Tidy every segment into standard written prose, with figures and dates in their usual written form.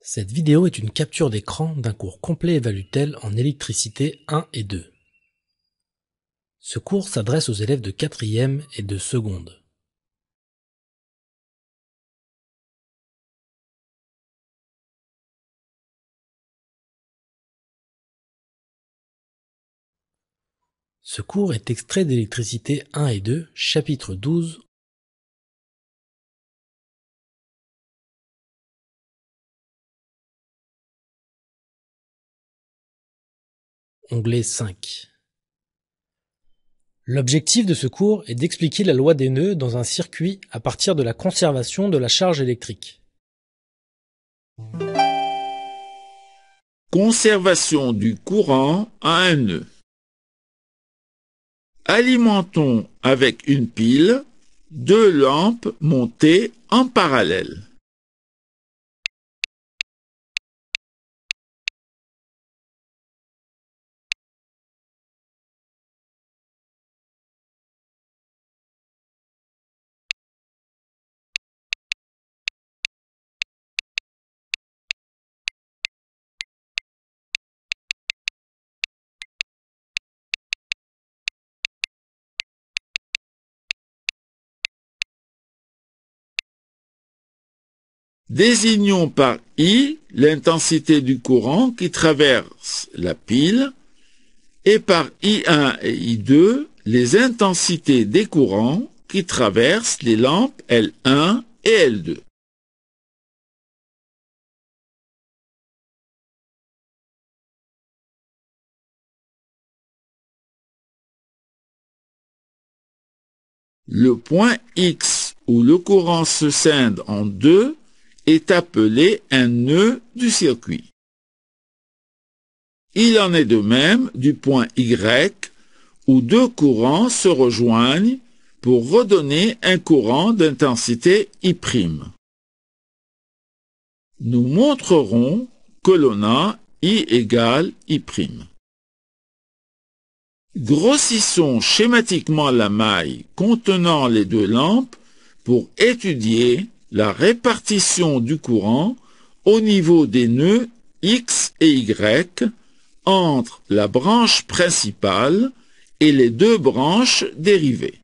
Cette vidéo est une capture d'écran d'un cours complet Évalue-Tel en électricité 1 et 2. Ce cours s'adresse aux élèves de 4e et de seconde. Ce cours est extrait d'Électricité 1 et 2, chapitre 12, onglet 5. L'objectif de ce cours est d'expliquer la loi des nœuds dans un circuit à partir de la conservation de la charge électrique. Conservation du courant à un nœud. Alimentons avec une pile 2 lampes montées en parallèle. Désignons par I l'intensité du courant qui traverse la pile et par I1 et I2 les intensités des courants qui traversent les lampes L1 et L2. Le point X où le courant se scinde en deux est appelé un nœud du circuit. Il en est de même du point Y où deux courants se rejoignent pour redonner un courant d'intensité I'. Nous montrerons que l'on a I égale I'. Grossissons schématiquement la maille contenant les deux lampes pour étudier la répartition du courant au niveau des nœuds X et Y entre la branche principale et les deux branches dérivées.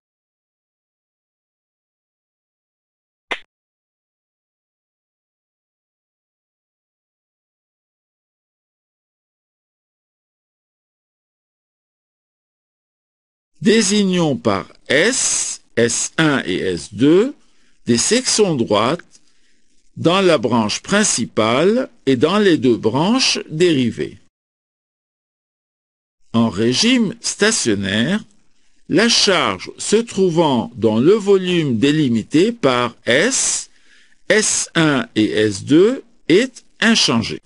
Désignons par S, S1 et S2 des sections droites dans la branche principale et dans les deux branches dérivées. En régime stationnaire, la charge se trouvant dans le volume délimité par S, S1 et S2 est inchangée.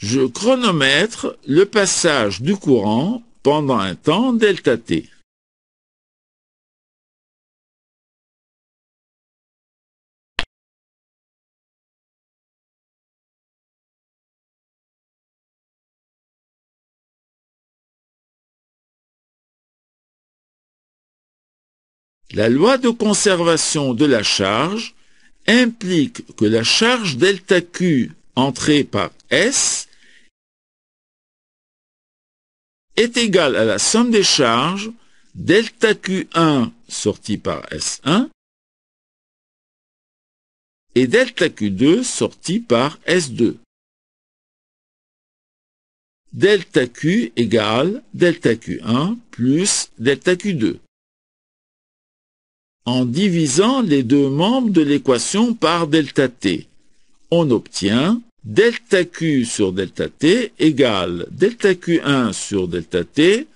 Je chronomètre le passage du courant pendant un temps ΔT. La loi de conservation de la charge implique que la charge ΔQ entrée par S est égale à la somme des charges ΔQ1 sortie par S1 et ΔQ2 sortie par S2. ΔQ égale ΔQ1 plus ΔQ2. En divisant les deux membres de l'équation par ΔT, on obtient ΔQ sur ΔT égale ΔQ1 sur ΔT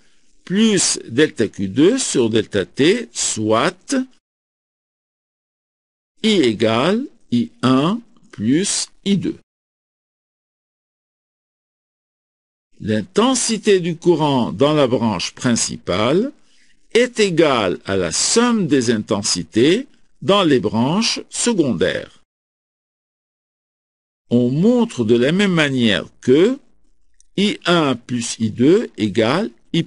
plus ΔQ2 sur ΔT, soit I égale I1 plus I2. L'intensité du courant dans la branche principale est égale à la somme des intensités dans les branches secondaires. On montre de la même manière que I1 plus I2 égale I'.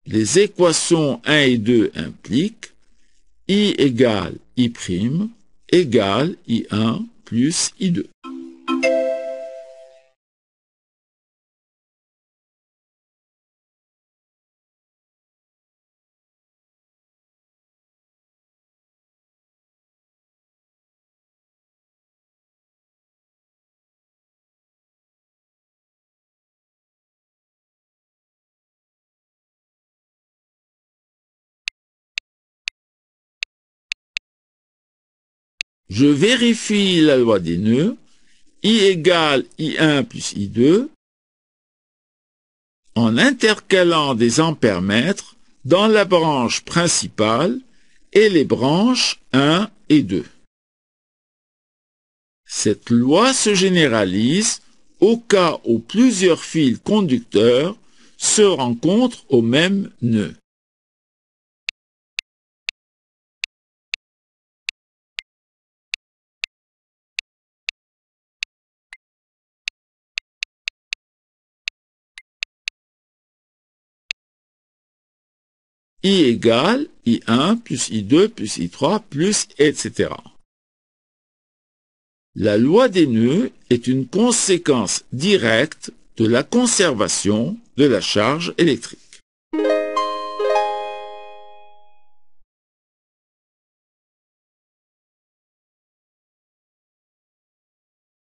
Les équations 1 et 2 impliquent I égale I' égale I1 plus I2. Je vérifie la loi des nœuds. I égale I1 plus I2 en intercalant des ampères-mètres dans la branche principale et les branches 1 et 2. Cette loi se généralise au cas où plusieurs fils conducteurs se rencontrent au même nœud. I égale I1 plus I2 plus I3 plus etc. La loi des nœuds est une conséquence directe de la conservation de la charge électrique.